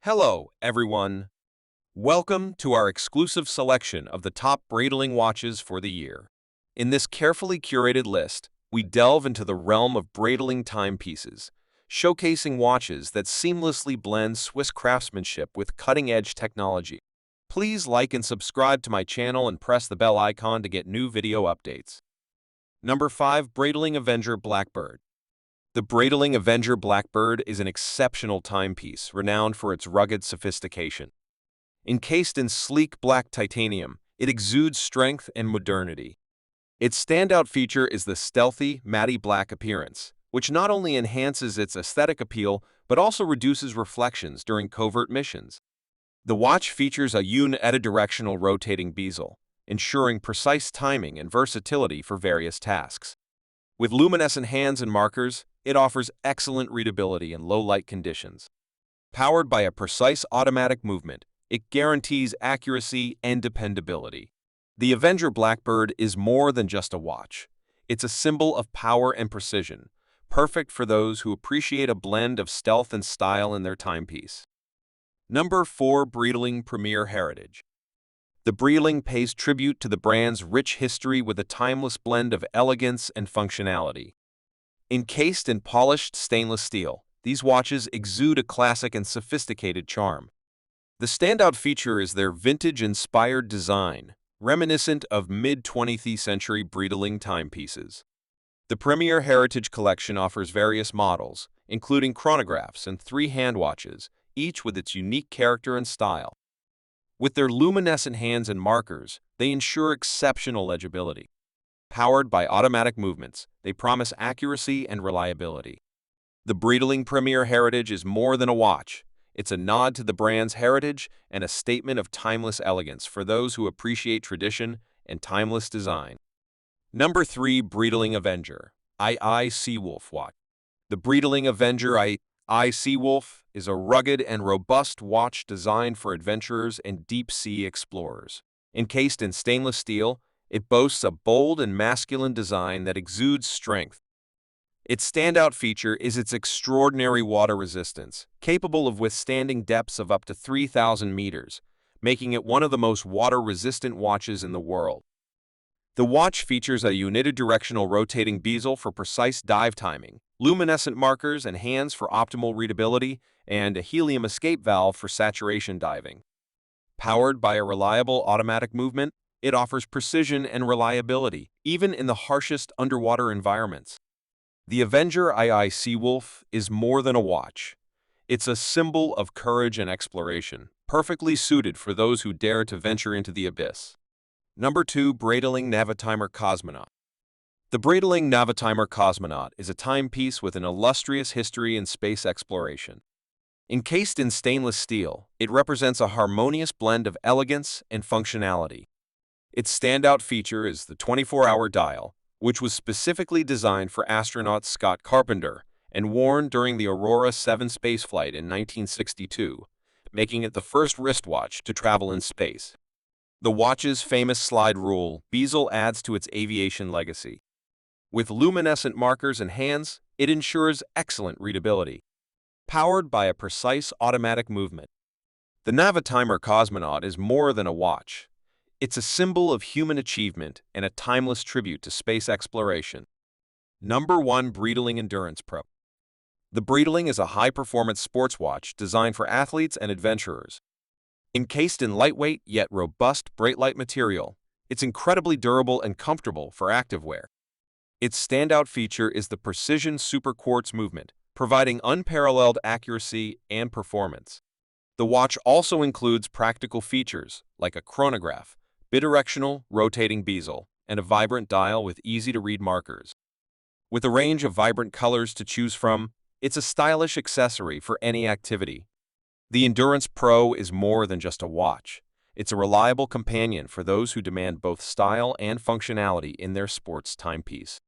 Hello, everyone. Welcome to our exclusive selection of the top Breitling watches for the year. In this carefully curated list, we delve into the realm of Breitling timepieces, showcasing watches that seamlessly blend Swiss craftsmanship with cutting-edge technology. Please like and subscribe to my channel and press the bell icon to get new video updates. Number 5. Breitling Avenger BlackBird. The Breitling Avenger BlackBird is an exceptional timepiece renowned for its rugged sophistication. Encased in sleek black titanium, it exudes strength and modernity. Its standout feature is the stealthy, matte black appearance, which not only enhances its aesthetic appeal but also reduces reflections during covert missions. The watch features a unidirectional rotating bezel, ensuring precise timing and versatility for various tasks. With luminescent hands and markers, it offers excellent readability in low-light conditions. Powered by a precise automatic movement, it guarantees accuracy and dependability. The Avenger BlackBird is more than just a watch. It's a symbol of power and precision, perfect for those who appreciate a blend of stealth and style in their timepiece. Number 4. Breitling Premier Heritage. The Breitling pays tribute to the brand's rich history with a timeless blend of elegance and functionality. Encased in polished stainless steel, these watches exude a classic and sophisticated charm. The standout feature is their vintage-inspired design, reminiscent of mid-20th century Breitling timepieces. The Premier Heritage Collection offers various models, including chronographs and 3 hand watches, each with its unique character and style. With their luminescent hands and markers, they ensure exceptional legibility. Powered by automatic movements, they promise accuracy and reliability. The Breitling Premier Heritage is more than a watch. It's a nod to the brand's heritage and a statement of timeless elegance for those who appreciate tradition and timeless design. Number 3. Breitling Avenger II Seawolf watch. The Breitling Avenger II Seawolf is a rugged and robust watch designed for adventurers and deep-sea explorers. Encased in stainless steel, it boasts a bold and masculine design that exudes strength. Its standout feature is its extraordinary water resistance, capable of withstanding depths of up to 3,000 meters, making it one of the most water-resistant watches in the world. The watch features a unidirectional rotating bezel for precise dive timing, luminescent markers and hands for optimal readability, and a helium escape valve for saturation diving. Powered by a reliable automatic movement, it offers precision and reliability, even in the harshest underwater environments. The Avenger II Seawolf is more than a watch. It's a symbol of courage and exploration, perfectly suited for those who dare to venture into the abyss. Number 2. Breitling Navitimer Cosmonaut. The Breitling Navitimer Cosmonaut is a timepiece with an illustrious history in space exploration. Encased in stainless steel, it represents a harmonious blend of elegance and functionality. Its standout feature is the 24-hour dial, which was specifically designed for astronaut Scott Carpenter and worn during the Aurora 7 spaceflight in 1962, making it the first wristwatch to travel in space. The watch's famous slide rule bezel adds to its aviation legacy. With luminescent markers and hands, it ensures excellent readability. Powered by a precise automatic movement, the Navitimer Cosmonaut is more than a watch. It's a symbol of human achievement and a timeless tribute to space exploration. Number 1. Breitling Endurance Pro. The Breitling is a high-performance sports watch designed for athletes and adventurers. Encased in lightweight yet robust Breitling material, it's incredibly durable and comfortable for activewear. Its standout feature is the precision super quartz movement, providing unparalleled accuracy and performance. The watch also includes practical features like a chronograph, bidirectional rotating bezel, and a vibrant dial with easy-to-read markers. With a range of vibrant colors to choose from, it's a stylish accessory for any activity. The Endurance Pro is more than just a watch. It's a reliable companion for those who demand both style and functionality in their sports timepiece.